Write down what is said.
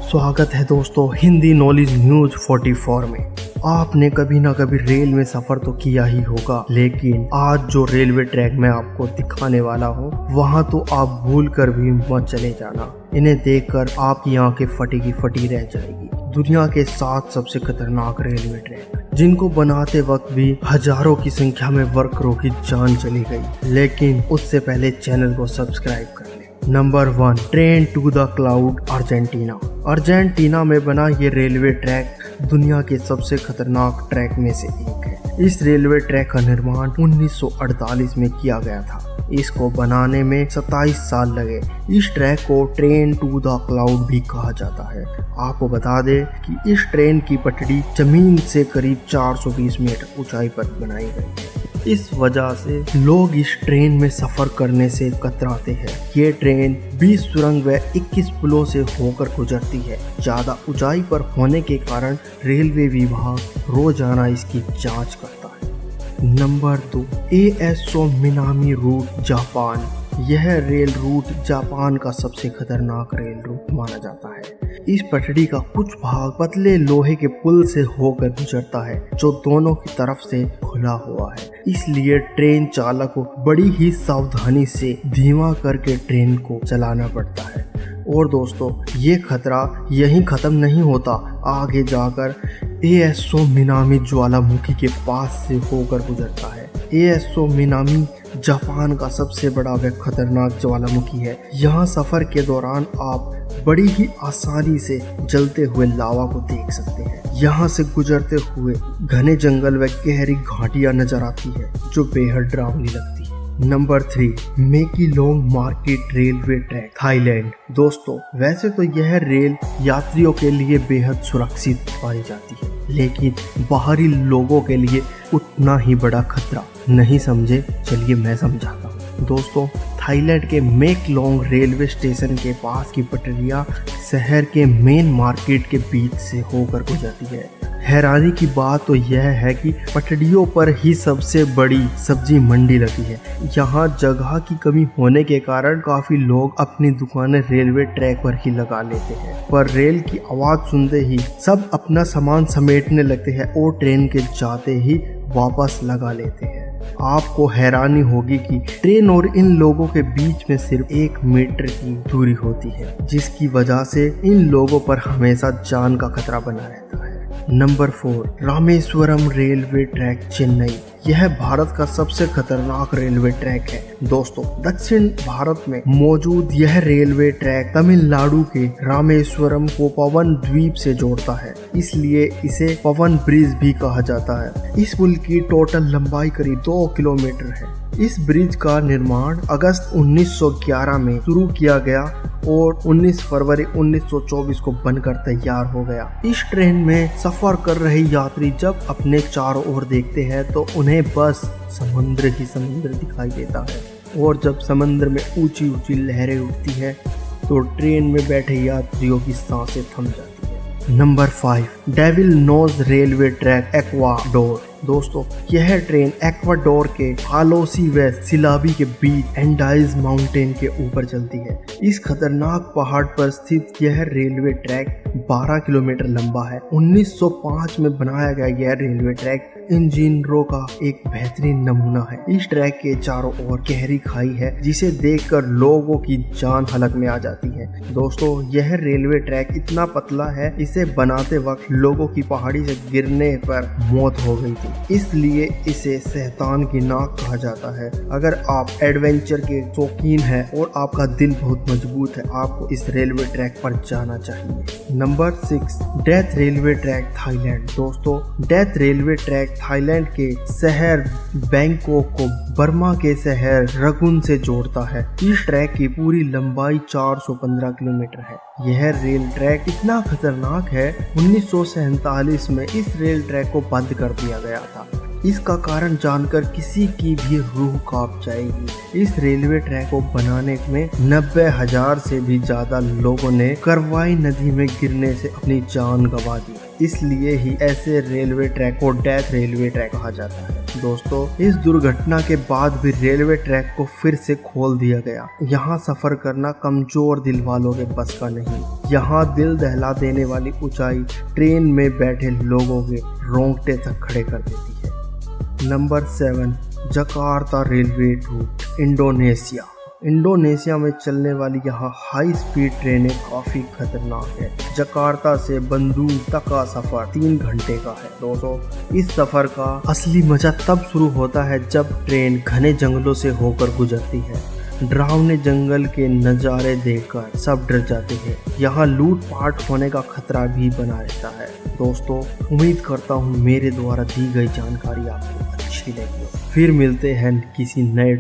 स्वागत है दोस्तों हिंदी नॉलेज न्यूज 44 में। आपने कभी ना कभी रेल में सफर तो किया ही होगा, लेकिन आज जो रेलवे ट्रैक मैं आपको दिखाने वाला हूँ वहाँ तो आप भूल कर भी मत चले जाना। इन्हें देखकर आपकी आंखें फटी की फटी रह जाएगी। दुनिया के 7 सबसे खतरनाक रेलवे ट्रैक, जिनको बनाते वक्त भी हजारों की संख्या में वर्करों की जान चली गई। लेकिन उससे पहले चैनल को सब्सक्राइब कर लें। Number 1, train to the cloud, Argentina. Argentina में बना ये रेलवे ट्रैक दुनिया के सबसे खतरनाक ट्रैक में से एक है। इस रेलवे ट्रैक का निर्माण 1948 में किया गया था। इसको बनाने में 27 साल लगे। इस ट्रैक को ट्रेन टू द क्लाउड भी कहा जाता है। आपको बता दें कि इस ट्रेन की पटड़ी जमीन से करीब 420 मीटर ऊंचाई पर बनाई गई है। इस वजह से लोग इस ट्रेन में सफर करने से कतराते हैं। ये ट्रेन 20 सुरंग व 21 पुलों से होकर गुजरती है। ज्यादा ऊंचाई पर होने के कारण रेलवे विभाग रोजाना इसकी जांच करता है। Number 2, ASO Minami route, Japan. यह रेल रूट जापान का सबसे खतरनाक रेल रूट माना जाता है। इस पटड़ी का कुछ भाग पतले लोहे के पुल से होकर गुजरता है, जो दोनों की तरफ से खुला हुआ है। इसलिए ट्रेन चालक को बड़ी ही सावधानी से धीमा करके ट्रेन को चलाना पड़ता है। और दोस्तों, ये खतरा यहीं खत्म नहीं होता। आगे जाकर एएसओ मिनामी ज्वालामुखी के पास से होकर गुजरता है। एएसओ मिनामी जापान का सबसे बड़ा व खतरनाक ज्वालामुखी है। यहाँ सफर के दौरान आप बड़ी ही आसानी से जलते हुए लावा को देख सकते हैं। यहाँ से गुजरते हुए घने जंगल व गहरी घाटियां नजर आती है, जो बेहद डरावनी लगती है। Number 3, Maeklong market railway track, Thailand. दोस्तों, वैसे तो यह रेल यात्रियों के लिए बेहद सुरक्षित पाई जाती है, लेकिन बाहरी लोगों के लिए उतना ही बड़ा खतरा। नहीं समझे? चलिए मैं समझाता हूँ। दोस्तों, थाईलैंड के मेकलोंग रेलवे स्टेशन के पास की पटरियां शहर के मेन मार्केट के बीच से होकर गुजरती है। हैरानी की बात तो यह है कि पटरियों पर ही सबसे बड़ी सब्जी मंडी लगी है। यहाँ जगह की कमी होने के कारण काफी लोग अपनी दुकानें रेलवे ट्रैक पर ही लगा लेते हैं, पर रेल की आवाज सुनते ही सब अपना सामान समेटने लगते हैं और ट्रेन के जाते ही वापस लगा लेते हैं। आपको हैरानी होगी कि ट्रेन और इन लोगों के बीच में सिर्फ 1 मीटर की दूरी होती है, जिसकी वजह से इन लोगों पर हमेशा जान का खतरा बना रहता है। Number 4, Rameswaram railway track, Chennai. यह भारत का सबसे खतरनाक रेलवे ट्रैक है। दोस्तों, दक्षिण भारत में मौजूद यह रेलवे ट्रैक तमिलनाडु के रामेश्वरम को पवन द्वीप से जोड़ता है, इसलिए इसे पवन ब्रिज भी कहा जाता है। इस पुल की टोटल लंबाई करीब 2 किलोमीटर है। इस ब्रिज का निर्माण अगस्त 1911 में शुरू किया गया और 19 फरवरी 1924 को बनकर तैयार हो गया। इस ट्रेन में सफर कर रहे यात्री जब अपने चारों ओर देखते हैं तो उन्हें बस समुद्र ही समुद्र दिखाई देता है, और जब समुद्र में ऊंची ऊंची लहरें उठती है तो ट्रेन में बैठे यात्रियों की सांसें थम जाती है। Number 5, devil nose railway track, Ecuador. दोस्तों, यह ट्रेन एक्वाडोर के आलोसी व सिलाबी के बीच एंडाइज माउंटेन के ऊपर चलती है। इस खतरनाक पहाड़ पर स्थित यह रेलवे ट्रैक 12 किलोमीटर लंबा है। 1905 में बनाया गया यह रेलवे ट्रैक इंजीनियरों का एक बेहतरीन नमूना है। इस ट्रैक के चारों ओर गहरी खाई है, जिसे देखकर लोगों की जान हलक में आ जाती है। दोस्तों, यह रेलवे ट्रैक इतना पतला है, इसे बनाते वक्त लोगों की पहाड़ी से गिरने पर मौत हो गई थी, इसलिए इसे शैतान की नाक कहा जाता है। अगर आप एडवेंचर के शौकीन हैं और आपका दिल बहुत मजबूत है, आपको इस रेलवे ट्रैक पर जाना चाहिए। Number 6, death railway track, Thailand. दोस्तों, डेथ रेलवे ट्रैक थाईलैंड के शहर बैंकॉक को बर्मा के शहर रंगून से जोड़ता है। इस ट्रैक की पूरी लंबाई 415 किलोमीटर है। यह रेल ट्रैक इतना खतरनाक है, 1947 में इस रेल ट्रैक को बंद कर दिया गया था। इसका कारण जानकर किसी की भी रूह कांप जाएगी। इस रेलवे ट्रैक को बनाने में 90,000 से भी ज्यादा लोगों ने करवाई नदी में गिरने से अपनी जान गंवा दी। इसलिए ही ऐसे रेलवे ट्रैक को डेथ रेलवे ट्रैक कहा जाता है। दोस्तों इस दुर्घटना के बाद भी रेलवे ट्रैक को फिर से खोल दिया गया। यहाँ सफर करना कमजोर दिल वालों के बस का नहीं। यहाँ दिल दहला देने वाली ऊंचाई ट्रेन में बैठे लोगों के रोंगटे तक खड़े कर देती है। Number 7, Jakarta railway route, Indonesia. Indonesia में चलने वाली यहाँ हाई स्पीड ट्रेनें काफी खतरनाक है। जकार्ता से बंदूक तक का सफर 3 घंटे का है। दोस्तों इस सफर का असली मजा तब शुरू होता है जब ट्रेन घने जंगलों से होकर गुजरती है। डरावने जंगल के नज़ारे देखकर सब डर जाते हैं। यहाँ लूटपाट होने का खतरा भी बना रहता है। दोस्तों उम्मीद करता हूँ मेरे द्वारा दी गई जानकारी आपको अच्छी लगी हो। फिर मिलते हैं किसी नए